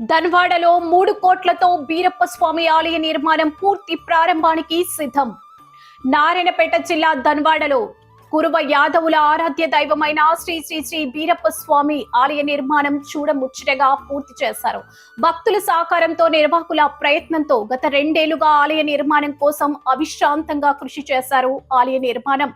ధన్వాడలో 3 కోట్లతో బీరప్ప స్వామి ఆలయ నిర్మాణం పూర్తి ప్రారంభానికి సిద్ధం. నారాయణపేట జిల్లా ధన్వాడలో కురువ యాదవుల ఆరాధ్య దైవమైన శ్రీ శ్రీ శ్రీ బీరప్ప స్వామి ఆలయ నిర్మాణం చూడముచ్చటగా పూర్తి చేశారు. భక్తుల సహకారంతో నిర్వాహకుల ప్రయత్నంతో గత 2 ఏళ్లుగా ఆలయ నిర్మాణం కోసం అవిశ్రాంతంగా కృషి చేశారు. ఆలయ నిర్మాణం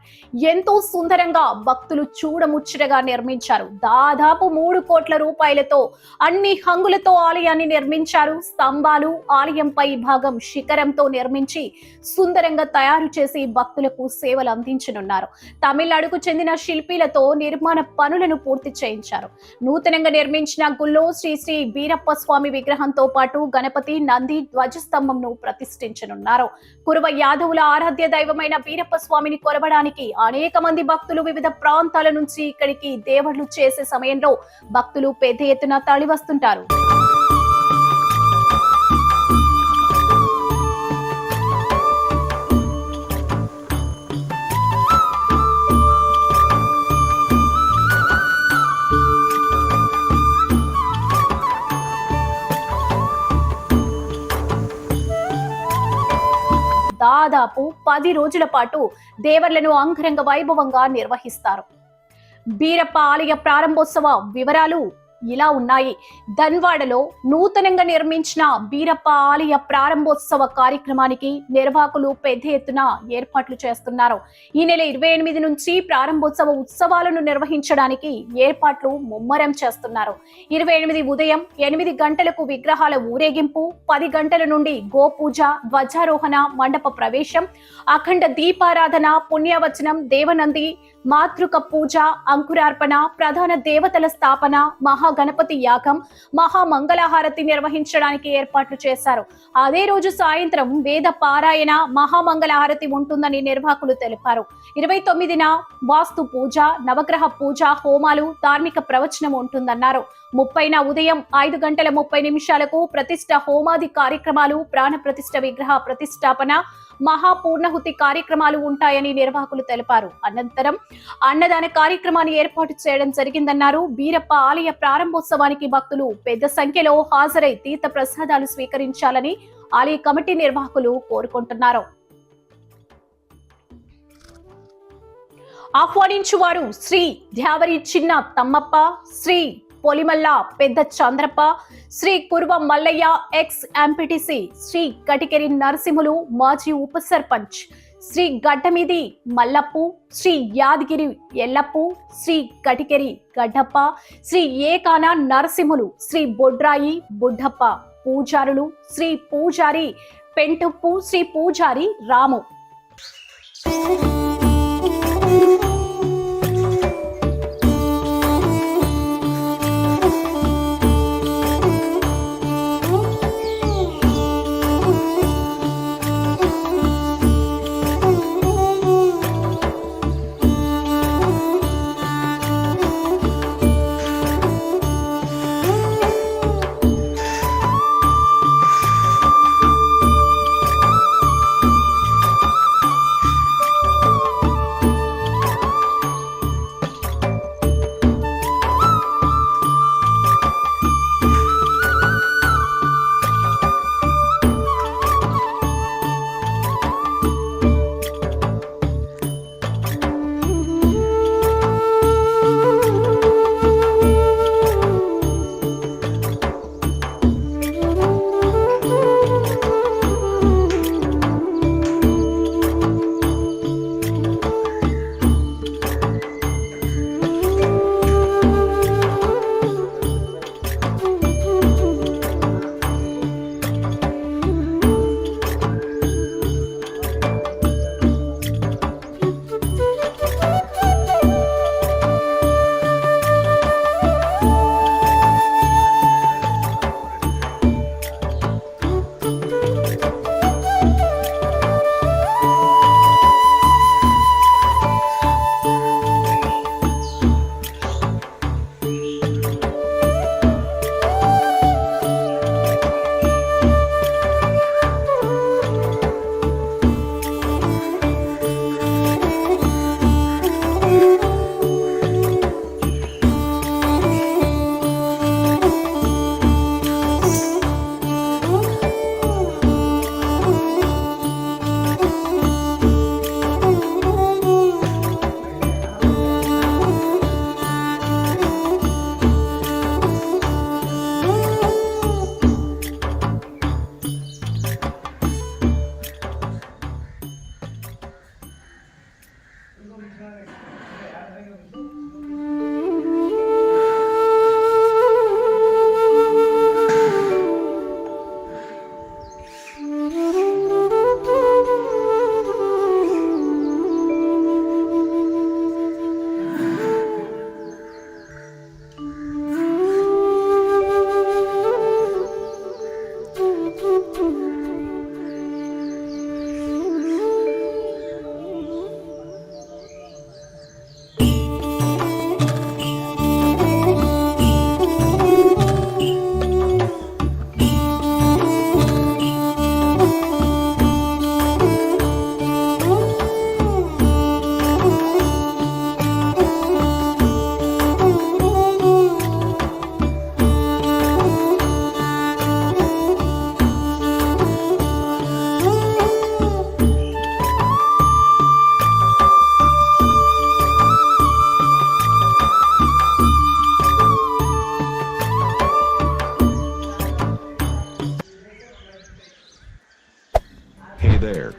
ఎంతో సుందరంగా భక్తులు చూడముచ్చటగా నిర్మించారు. దాదాపు 3 కోట్ల రూపాయలతో అన్ని హంగులతో ఆలయాన్ని నిర్మించారు. స్తంభాలు, ఆలయంపై భాగం శిఖరంతో నిర్మించి సుందరంగా తయారు చేసి భక్తులకు సేవలు అందించనున్నారు. తమిళనాడుకు చెందిన శిల్పీలతో నిర్మాణ పనులను పూర్తి చేయించారు. నూతనంగా నిర్మించిన గుళ్ళో శ్రీ శ్రీ బీరప్ప స్వామి విగ్రహంతో పాటు గణపతి, నంది, ధ్వజస్తంభంను ప్రతిష్ఠించనున్నారు. కురువ యాదవుల ఆరాధ్య దైవమైన బీరప్ప స్వామిని కొలవడానికి అనేక మంది భక్తులు వివిధ ప్రాంతాల నుంచి ఇక్కడికి దేవుళ్లు చేసే సమయంలో భక్తులు పెద్ద ఎత్తున తరలివస్తుంటారు. దాదాపు 10 రోజుల పాటు దేవర్లను అంగరంగ వైభవంగా నిర్వహిస్తారు. బీరప్ప ఆలయ ప్రారంభోత్సవ వివరాలు ఇలా ఉన్నాయి. ధన్వాడలో నూతనంగా నిర్మించిన బీరప్ప ఆలయ ప్రారంభోత్సవ కార్యక్రమానికి నిర్వాహకులు పెద్ద ఎత్తున ఏర్పాట్లు చేస్తున్నారు. ఈ నెల 28 నుంచి ప్రారంభోత్సవ ఉత్సవాలను నిర్వహించడానికి ఏర్పాట్లు ముమ్మరం చేస్తున్నారు. 28 ఉదయం 8 గంటలకు విగ్రహాల ఊరేగింపు, 10 గంటల నుండి గోపూజ, ధ్వజారోహణ, మండప ప్రవేశం, అఖండ దీపారాధన, పుణ్యవచనం, దేవనంది, మాతృక పూజ, అంకురార్పణ, ప్రధాన దేవతల స్థాపన, మహాగణపతి యాగం, మహామంగళహారతి నిర్వహించడానికి ఏర్పాట్లు చేశారు. అదే రోజు సాయంత్రం వేద పారాయణ, మహామంగళహారతి ఉంటుందని నిర్వాహకులు తెలిపారు. 29న వాస్తు పూజ, నవగ్రహ పూజ, హోమాలు, ధార్మిక ప్రవచనం ఉంటుందన్నారు. 30న ఉదయం 5 గంటల 30 నిమిషాలకు ప్రతిష్ఠ హోమాది కార్యక్రమాలు, ప్రాణ ప్రతిష్ఠ, విగ్రహ ప్రతిష్టాపన, మహాపూర్ణహుతి కార్యక్రమాలు ఉంటాయని నిర్వాహకులు తెలిపారు. అనంతరం అన్నదాన కార్యక్రమాన్ని ఏర్పాటు చేయడం జరిగిందన్నారు. బీరప్ప ఆలయ ప్రారంభోత్సవానికి భక్తులు పెద్ద సంఖ్యలో హాజరై తీర్థ ప్రసాదాలు స్వీకరించాలని ఆలయ కమిటీ నిర్వాహకులు కోరుకుంటున్నారు. ఆహ్వానించువారు శ్రీ ధ్యావరి చిన్న తమ్మప్ప, శ్రీ పొలిమల్ల పెద్ద చంద్రప్ప, శ్రీ కురువ మల్లయ్య, ఎక్స్ ఎంపీటీసీ, శ్రీ కటికెరి నరసింహులు, మాజీ ఉప సర్పంచ్, శ్రీ గడ్డమీది మల్లప్పు, శ్రీ యాదగిరి ఎల్లప్పు, శ్రీ కటికెరి గడ్డప్ప, శ్రీ ఏకాన నరసింహులు, శ్రీ బొడ్రాయి బుడ్డప్ప. పూజారులు శ్రీ పూజారి పెంటుప్పు, శ్రీ పూజారి రాము. there.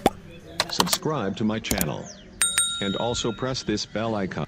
Subscribe to my channel. And also press this bell icon.